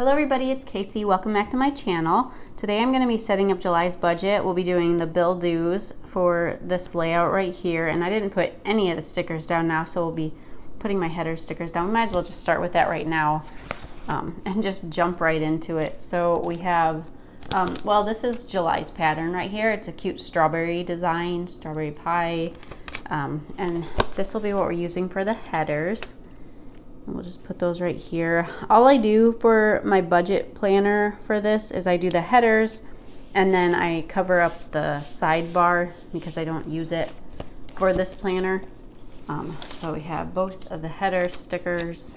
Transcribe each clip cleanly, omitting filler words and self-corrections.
Hello everybody, it's Kaycee. Welcome back to my channel. Today I'm going to be setting up July's budget. We'll be doing the bill dues for this layout right here, and I didn't put any of the stickers down now, so we'll be putting my header stickers down. We might as well just start with that right now and just jump right into it. So we have, well, this is July's pattern right here. It's a cute strawberry design, strawberry pie, and this will be what we're using for the headers. And we'll just put those right here. All I do for my budget planner for this is I do the headers and then I cover up the sidebar because I don't use it for this planner. So we have both of the header stickers,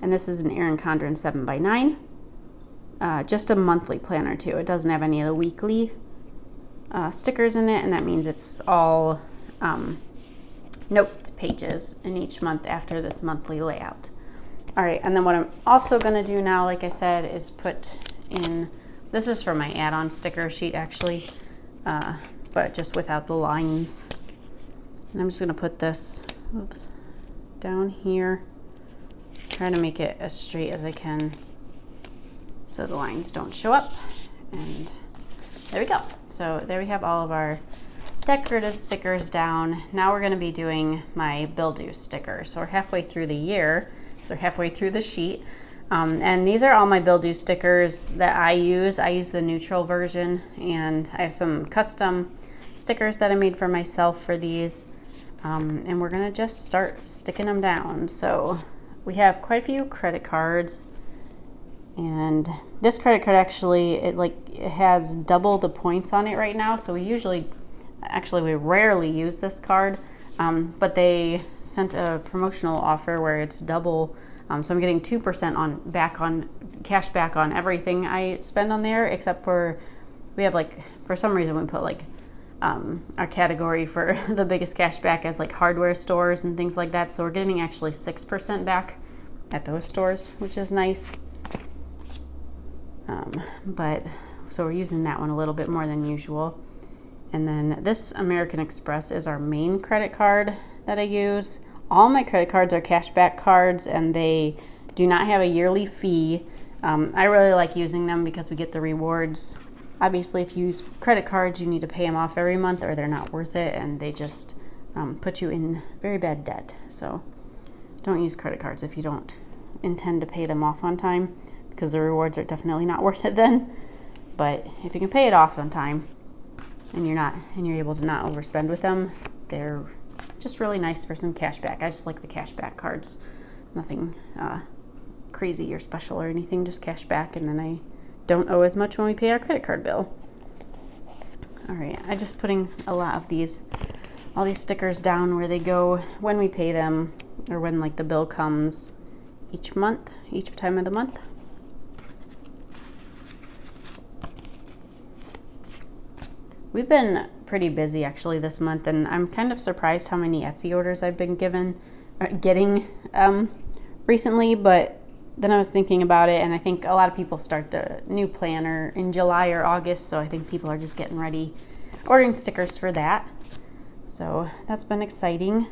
and this is an Erin Condren 7x9. Just a monthly planner too. It doesn't have any of the weekly stickers in it, and that means it's all note pages in each month after this monthly layout. All right, and then what I'm also going to do now, like I said, is put in, this is for my add-on sticker sheet actually, but just without the lines. And I'm just going to put this, oops, down here, trying to make it as straight as I can so the lines don't show up. And there we go. So there we have all of our decorative stickers down. Now we're going to be doing my bill due stickers. So we're halfway through the year, so halfway through the sheet. And these are all my bill due stickers that I use. I use the neutral version, and I have some custom stickers that I made for myself for these. And we're going to just start sticking them down. So we have quite a few credit cards, and this credit card actually, it has double the points on it right now. So we rarely use this card, but they sent a promotional offer where it's double. So I'm getting 2% cash back on everything I spend on there, except for we have for some reason we put our category for the biggest cash back as hardware stores and things like that. So we're getting actually 6% back at those stores, which is nice. So we're using that one a little bit more than usual. And then this American Express is our main credit card that I use. All my credit cards are cashback cards, and they do not have a yearly fee. I really like using them because we get the rewards. Obviously, if you use credit cards, you need to pay them off every month or they're not worth it, and they just put you in very bad debt. So don't use credit cards if you don't intend to pay them off on time, because the rewards are definitely not worth it then. But if you can pay it off on time, and you're able to not overspend with them, they're just really nice for some cash back. I just like the cash back cards. Nothing crazy or special or anything, just cash back, and then I don't owe as much when we pay our credit card bill. All right, I'm just putting a lot of all these stickers down where they go when we pay them, or when the bill comes each time of the month. We've been pretty busy actually this month, and I'm kind of surprised how many Etsy orders I've been getting recently, but then I was thinking about it, and I think a lot of people start the new planner in July or August, so I think people are just getting ready, ordering stickers for that. So that's been exciting.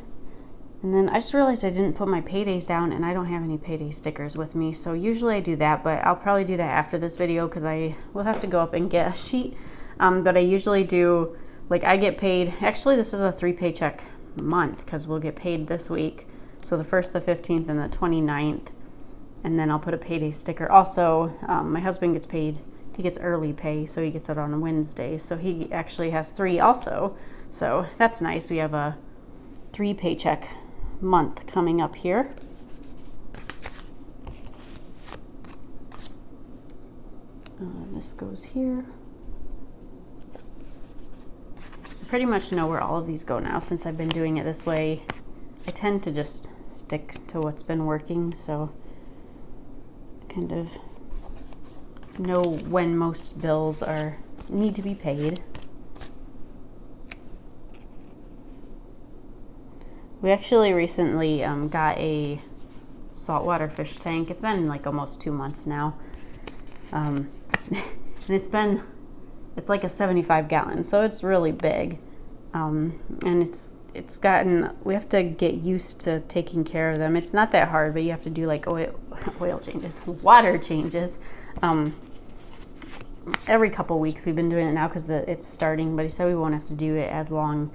And then I just realized I didn't put my paydays down, and I don't have any payday stickers with me, so usually I do that, but I'll probably do that after this video because I will have to go up and get a sheet. But I usually do, I get paid, actually this is a 3 paycheck month because we'll get paid this week. So the 1st, the 15th, and the 29th. And then I'll put a payday sticker. Also, my husband gets paid, he gets early pay, so he gets it on a Wednesday. So he actually has 3 also. So that's nice. We have a 3 paycheck month coming up here. This goes here. Pretty much know where all of these go now since I've been doing it this way. I tend to just stick to what's been working, so I kind of know when most bills need to be paid. We actually recently got a saltwater fish tank. It's been almost 2 months now, and it's like a 75 gallon, so it's really big, and we have to get used to taking care of them. It's not that hard, but you have to do like oil changes, water changes. Every couple weeks. We've been doing it now because it's starting, but he said we won't have to do it as long.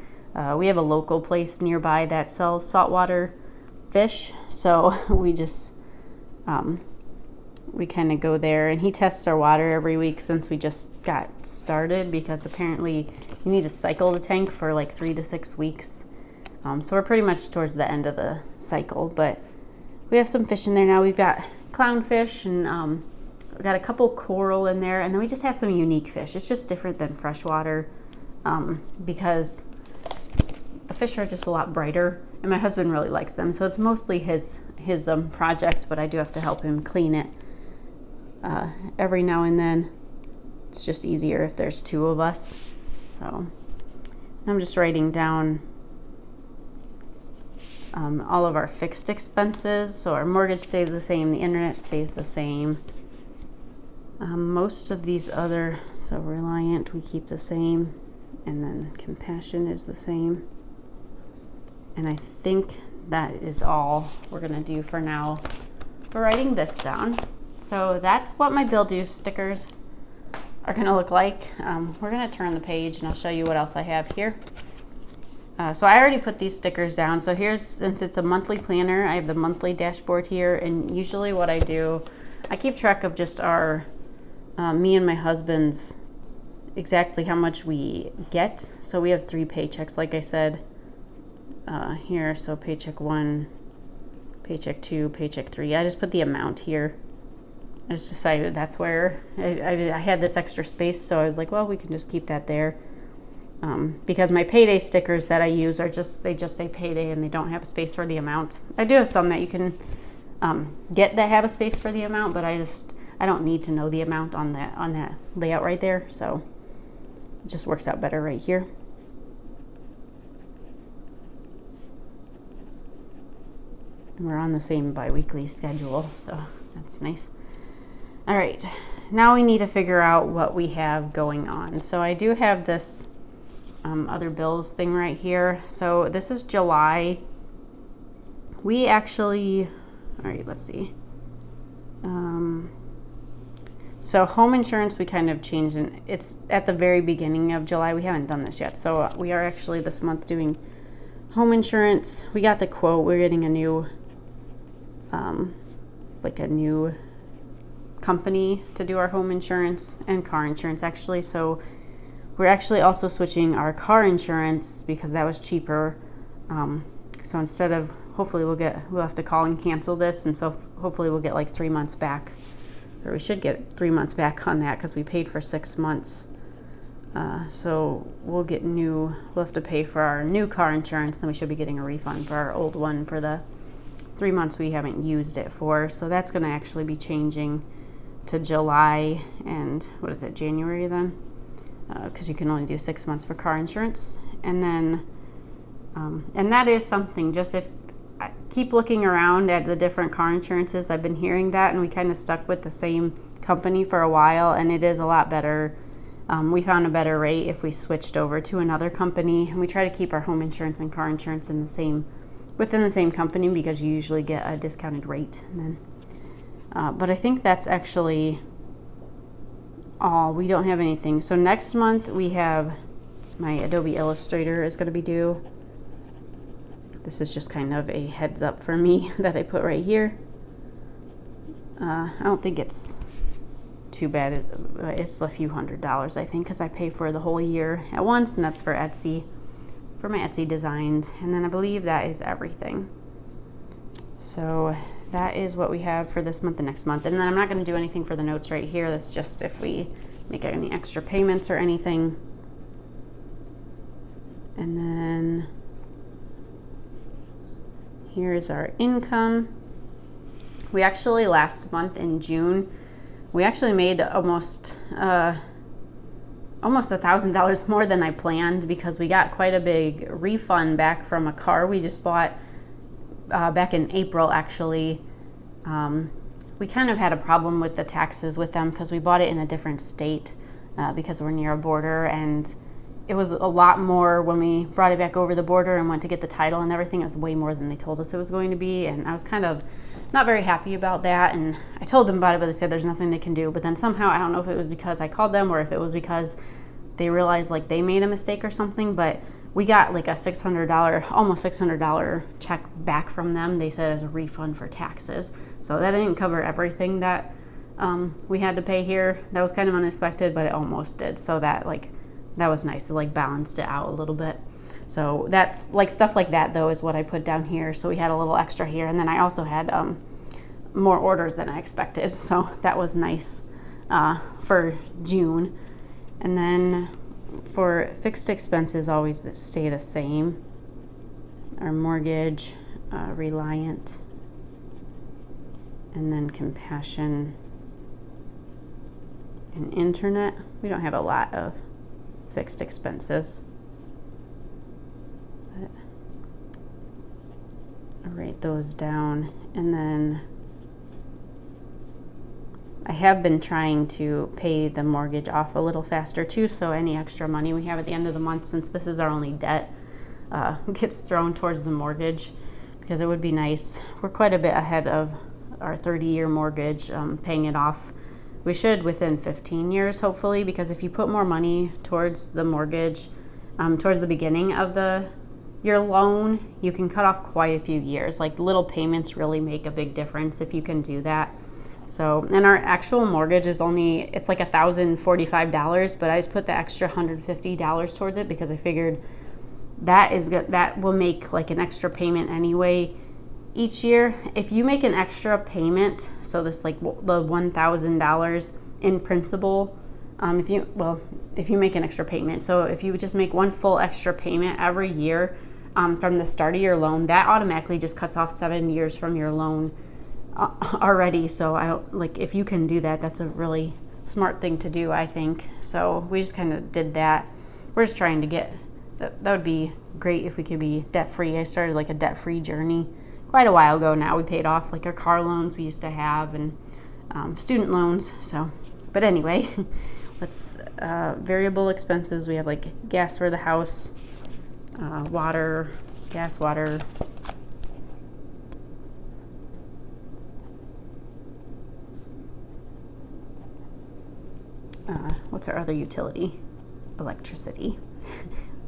We have a local place nearby that sells saltwater fish, so we just we kind of go there, and he tests our water every week since we just got started, because apparently you need to cycle the tank for like 3 to 6 weeks. So we're pretty much towards the end of the cycle, but we have some fish in there now. We've got clownfish, and we got a couple coral in there, and then we just have some unique fish. It's just different than freshwater because the fish are just a lot brighter, and my husband really likes them. So it's mostly his project, but I do have to help him clean it every now and then. It's just easier if there's 2 of us. So I'm just writing down all of our fixed expenses. So our mortgage stays the same, the internet stays the same. Most of these other, so Reliant, we keep the same, and then Compassion is the same. And I think that is all we're gonna do for now for writing this down. So that's what my bill due stickers are gonna look like. We're gonna turn the page and I'll show you what else I have here. So I already put these stickers down. So here's, since it's a monthly planner, I have the monthly dashboard here, and usually what I do, I keep track of just our, me and my husband's, exactly how much we get. So we have 3 paychecks, like I said here. So paycheck 1, paycheck 2, paycheck 3. I just put the amount here. I just decided that's where I had this extra space, so I was like, well, we can just keep that there. Because my payday stickers that I use are they just say payday, and they don't have a space for the amount. I do have some that you can get that have a space for the amount, but I don't need to know the amount on that layout right there, so it just works out better right here. And we're on the same bi-weekly schedule, so that's nice. All right, now we need to figure out what we have going on. So I do have this other bills thing right here. So this is July. We actually, all right, let's see. So home insurance, we kind of changed, and it's at the very beginning of July. We haven't done this yet. So we are actually this month doing home insurance. We got the quote. We're getting a new, like a new company to do our home insurance and car insurance actually. So we're actually also switching our car insurance because that was cheaper. So instead of, hopefully we'll have to call and cancel this, and so hopefully we'll get like 3 months back, or we should get 3 months back on that because we paid for 6 months. So we'll have to pay for our new car insurance, then we should be getting a refund for our old one for the 3 months we haven't used it for. So that's going to actually be changing to July and what is it, January then? Because you can only do 6 months for car insurance. And then, and that is something, just if I keep looking around at the different car insurances, I've been hearing that, and we kind of stuck with the same company for a while, and it is a lot better. We found a better rate if we switched over to another company, and we try to keep our home insurance and car insurance within the same company because you usually get a discounted rate. And then, but I think that's actually all. We don't have anything. So next month we have my Adobe Illustrator is going to be due. This is just kind of a heads up for me that I put right here. I don't think it's too bad. It's a few $100s, I think, because I pay for the whole year at once, and that's for Etsy, for my Etsy designs. And then I believe that is everything. So that is what we have for this month and next month. And then I'm not going to do anything for the notes right here. That's just if we make any extra payments or anything. And then here is our income. We actually, last month in June, we actually made almost $1,000 more than I planned, because we got quite a big refund back from a car we just bought back in April, actually. We kind of had a problem with the taxes with them because we bought it in a different state because we're near a border, and it was a lot more when we brought it back over the border and went to get the title and everything. It was way more than they told us it was going to be, and I was kind of not very happy about that. And I told them about it, but they said there's nothing they can do. But then somehow, I don't know if it was because I called them or if it was because they realized like they made a mistake or something, but we got like a $600, almost $600 check back from them. They said as a refund for taxes. So that didn't cover everything that we had to pay here. That was kind of unexpected, but it almost did. So that was nice. It like balanced it out a little bit. So that's like stuff like that though is what I put down here. So we had a little extra here, and then I also had more orders than I expected. So that was nice for June. And then for fixed expenses, always stay the same. Our mortgage, Reliant, and then Compassion and internet. We don't have a lot of fixed expenses. But I'll write those down. And then I have been trying to pay the mortgage off a little faster too, so any extra money we have at the end of the month, since this is our only debt, gets thrown towards the mortgage, because it would be nice. We're quite a bit ahead of our 30-year mortgage, paying it off. We should within 15 years, hopefully, because if you put more money towards the mortgage, towards the beginning of your loan, you can cut off quite a few years. Like little payments really make a big difference if you can do that. So, and our actual mortgage is it's like $1,045, but I just put the extra $150 towards it because I figured that is good. That will make like an extra payment anyway each year. If you make an extra payment, so this like the $1,000 in principal, if you make an extra payment, so if you would just make one full extra payment every year from the start of your loan, that automatically just cuts off 7 years from your loan already. So I don't like, if you can do that, that's a really smart thing to do, I think. So we just kind of did that. We're just trying to get that would be great if we could be debt free. I started like a debt free journey quite a while ago now. We paid off like our car loans we used to have and student loans. So, but anyway, let's variable expenses. We have like gas for the house, water, gas, water. What's our other utility? Electricity.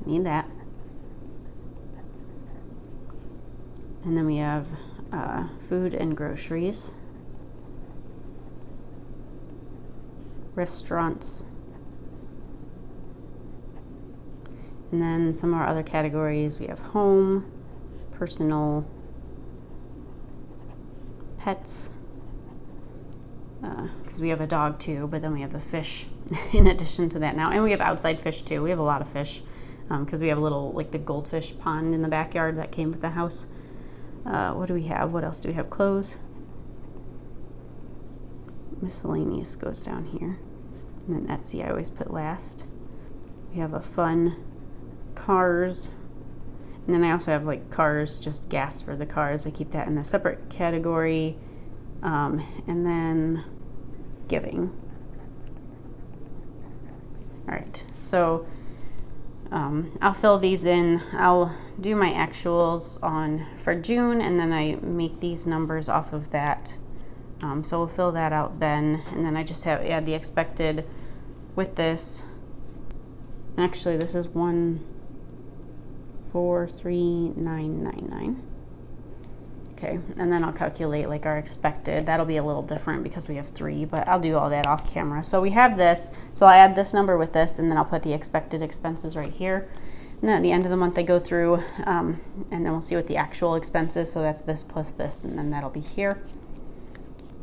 Need that. And then we have food and groceries, restaurants, and then some of our other categories. We have home, personal, pets, because we have a dog too, but then we have the fish in addition to that now. And we have outside fish too. We have a lot of fish because we have a little, like the goldfish pond in the backyard that came with the house. What do we have? What else do we have? Clothes. Miscellaneous goes down here. And then Etsy I always put last. We have a fun, cars. And then I also have like cars, just gas for the cars. I keep that in a separate category. And then giving. All right, so I'll fill these in. I'll do my actuals for June, and then I make these numbers off of that. So we'll fill that out then, and then I just add the expected with this. And actually, this is 143,999. Okay, and then I'll calculate like our expected. That'll be a little different because we have 3, but I'll do all that off camera. So we have this, so I'll add this number with this, and then I'll put the expected expenses right here. And then at the end of the month I go through, and then we'll see what the actual expense is. So that's this plus this, and then that'll be here.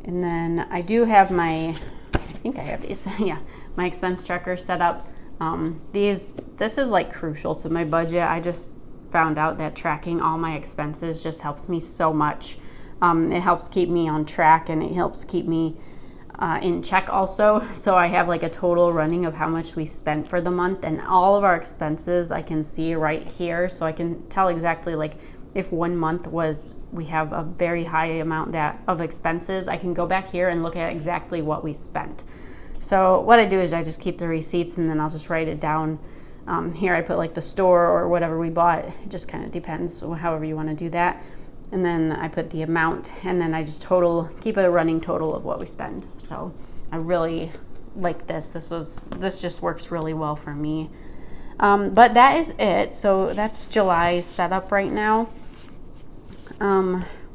And then I do have I think I have these, yeah, my expense tracker set up. This is like crucial to my budget. I just found out that tracking all my expenses just helps me so much. It helps keep me on track, and it helps keep me in check also. So I have like a total running of how much we spent for the month, and all of our expenses I can see right here. So I can tell exactly like if one month we have a very high amount of expenses, I can go back here and look at exactly what we spent. So what I do is I just keep the receipts, and then I'll just write it down Here I put like the store or whatever we bought. It just kind of depends, however you want to do that. And then I put the amount, and then I just keep a running total of what we spend. So I really like this. This just works really well for me. But that is it. So that's July's setup right now.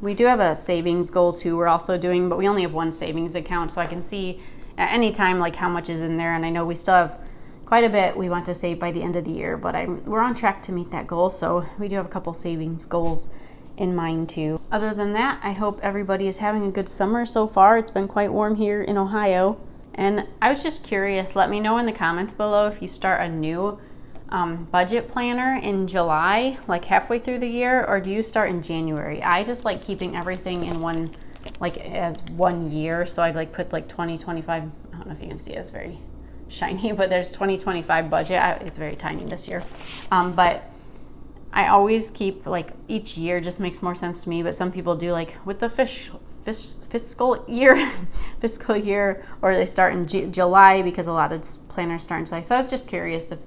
We do have a savings goal too we're also doing, but we only have one savings account, so I can see at any time like how much is in there, and I know we still have quite a bit we want to save by the end of the year, but we're on track to meet that goal, so we do have a couple savings goals in mind too. Other than that, I hope everybody is having a good summer so far. It's been quite warm here in Ohio, and I was just curious, let me know in the comments below if you start a new budget planner in July, like halfway through the year, or do you start in January? I just like keeping everything in one, like as 1 year. So I'd like put like 2025, I don't know if you can see it, it's very shiny, but there's 2025 budget. It's very tiny this year. But I always keep like each year just makes more sense to me, but some people do like with the fiscal year, or they start in July because a lot of planners start in July. So I was just curious if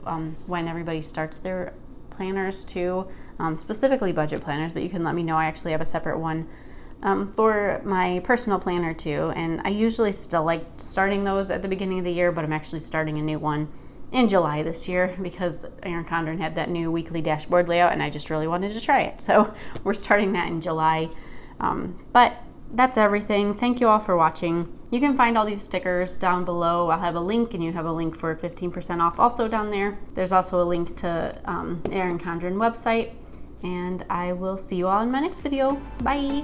when everybody starts their planners too, specifically budget planners, but you can let me know. I actually have a separate one for my personal planner too, and I usually still like starting those at the beginning of the year, but I'm actually starting a new one in July this year because Erin Condren had that new weekly dashboard layout, and I just really wanted to try it. So we're starting that in July. But that's everything. Thank you all for watching. You can find all these stickers down below. I'll have a link, and you have a link for 15% off also down there. There's also a link to Erin Condren website, and I will see you all in my next video. Bye.